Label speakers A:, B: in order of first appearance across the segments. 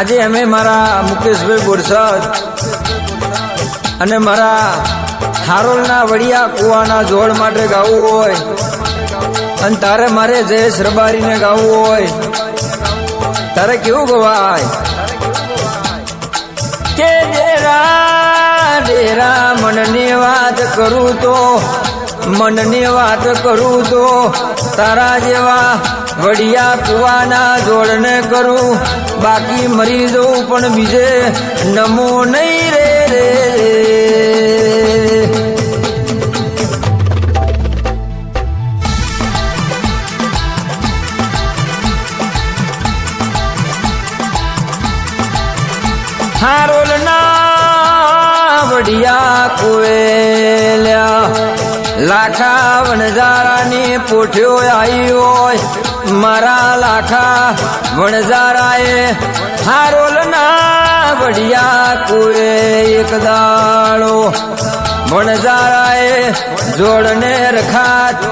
A: આજે અમે મારા મુકેશભાઈ બોરસદ અને મારા હારોલના વડિયા કુવાના જોડ માટે ગાવું હોય અને તારે મારે જયેશ રબારીને ગાવું હોય તારે કેવું ગવાય કે ડેરા મનની વાત કરું તો તારા જેવા વડિયા કુવાના જોડને કરું બાકી મરી જવું પણ બીજે નમો નહીં રે હારોલના વડિયા કુવેલ્યા લાખા વણઝારાની પોઠ્યો આવી હોય મારા લાખા વણઝારાએ હારોલના વડિયા કુવે એક દાડો વણઝારાએ જોડને રખાત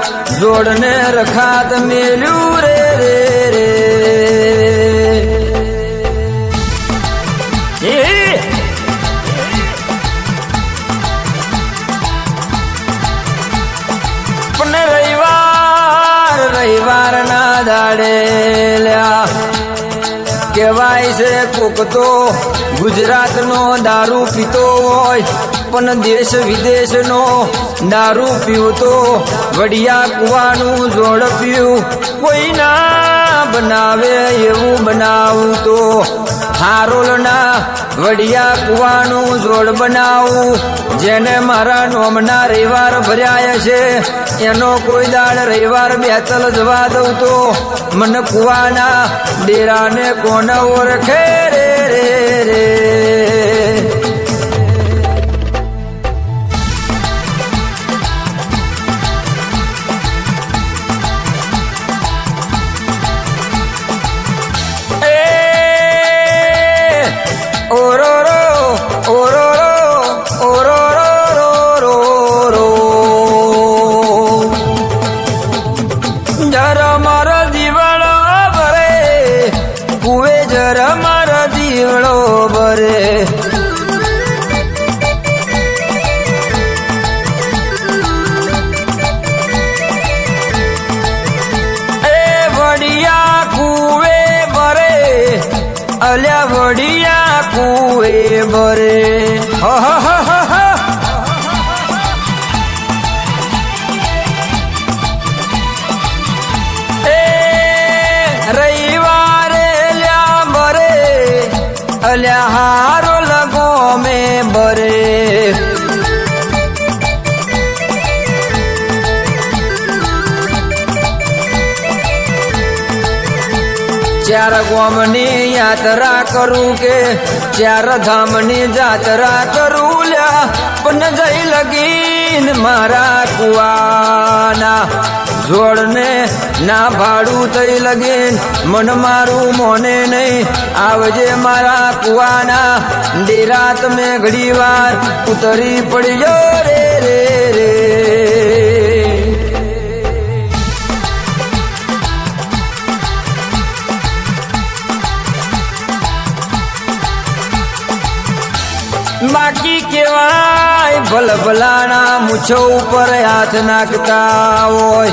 A: મેલ્યું રે રવિવાર ના દાડેલ્યા કહેવાય છે કોક તો ગુજરાતનો દારૂ પીતો હોય પણ દેશ વિદેશનો દારૂ પીવતો વડિયા કુવાનું જોડ પીવું કોઈ ના બનાવે એવું બનાવું તો હારોલના વડિયા કુવાનું જોડ બનાવું જેને મારા નોમના રવિવાર ભર્યા છે એનો કોઈ દાડ રવિવાર બેતલ જવા દઉં તો મને કુવાના ડેરાને કોણ ઓળખે રે મારા દીવડો ભરે એ વડિયા કુવે ભરે અલ્યા વડિયા કુવે ભરે અલ્યા હારો લગો મેં ભરે ચાર ગોમની યાત્રા કરું કે ચાર ધામની જાત્રા કરું લ્યા પણ જઈ લગીન મારા કુવાના જોડને ના ભાડું થઈ લગીન મન મારું મોને નહીં આવજે મારા કુવાના ડેરા તમે ઘડી વાર ઉતરી પડજો રે બાકી કેવાય ભલભલાના મૂછો ઉપર હાથ નાખતા હોય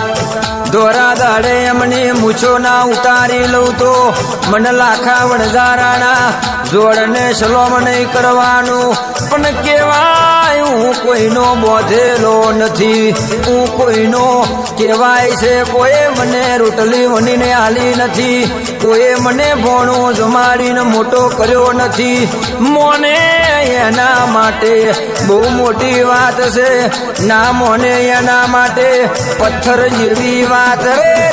A: દોરા દાડે એમને મૂછો ના ઉતારી લઉં તો મને લાખા વણઝારાના જોડને સલોમ નહીં કરવાનું પણ કેવાય હું કોઈનો બોધેલો નથી હું કોઈનો કહેવાય છે કોઈ મને રોટલી વણીને આલી નથી કોઈ મને ભોણો જમાડીને મોટો કર્યો નથી મોને એના માટે બહુ મોટી વાત છે ના મોને એના માટે પથ્થર જેવી વાત રે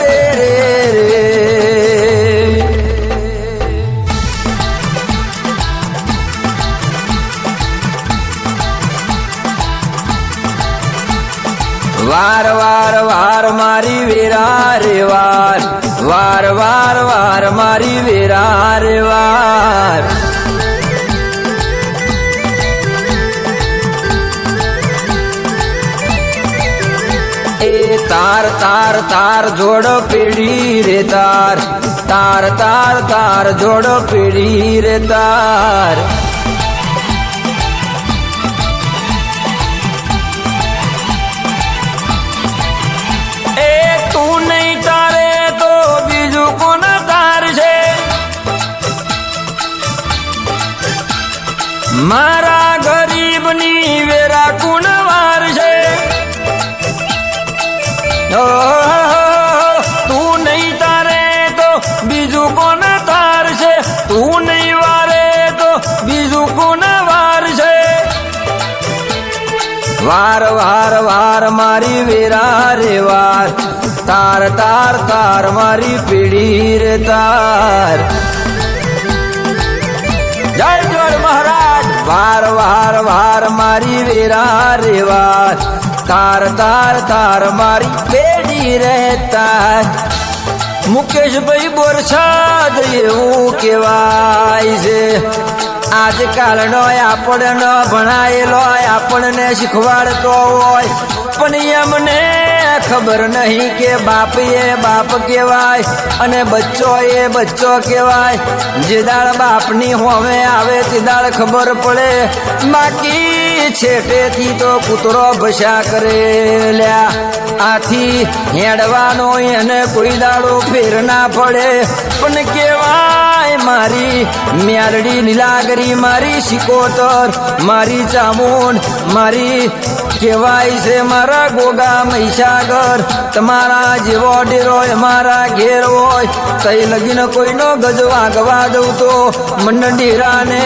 A: વાર મારી વેરા રે વાર મારી વેરા રે વાર તાર જોડ પેઢી રે તાર તાર તાર તાર જોડો પીડી રે તાર એ તું નહીં તારે તો બીજું કોણ તાર છે મારા ગરીબની વેરા કોણ વાર છે તું નહીં તારે તો બીજું કોણ તાર છે તું નહીં વારે તો બીજું કોણ વાર છે વાર વાર વાર મારી વેરા રે વાર તાર તાર તાર મારી પીડી રે તાર જય જોડ મહારાજ વાર વાર વાર મારી વેરા રે વાર તાર તાર તાર મારી પેઢી રહેતા મુકેશભાઈ બોરસાદ એવું કહેવાય છે આજકાલનો આપણને ભણાયેલો આપણને શીખવાડતો હોય પણ એમને ખબર નહીં કે બાપ એ બાપ કહેવાય અને બચ્ચો એ બચ્ચો કહેવાય જે દાળ બાપની હોમે આવે તે દાળ ખબર પડે બાકી છેટેથી તો કૂતરો ભસા કરે લ્યા આથી હેડવાનો એને કોઈ દાડો ફેર ના પડે પણ કહેવાય મારી મ્યારડી નીલાગરી મારી શિકોતર મારી ચામુંડ મારી કહેવાય છે મારા ગોગા મહીસાગર તમારા જેવો ડેરો મારા ઘેર હોય તઈ લગીને કોઈનો ગજ વાગવા દઉં તો મંડેરાને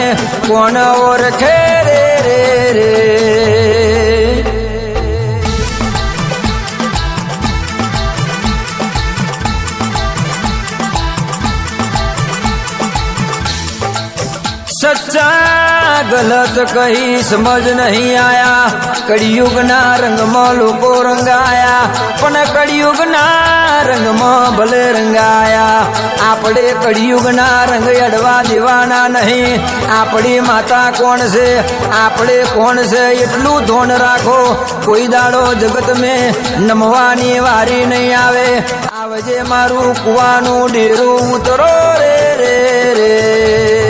A: કોણ ઓળખે રે રે રે सच्चा गलत कहीं समझ नहीं आया कलयुग ना रंग में लोको रंगाया पण कलयुग ना रंग में भले रंगाया आपड़े कलयुग ना रंग अडवा देवाना नहीं आपड़ी माता कौन से आपड़े कौन से एटलू धोन राखो कोई दाड़ो जगत में नमवानी वारी नहीं आवे आवजे मारू कुवानु डेरू उतरो रे रे रे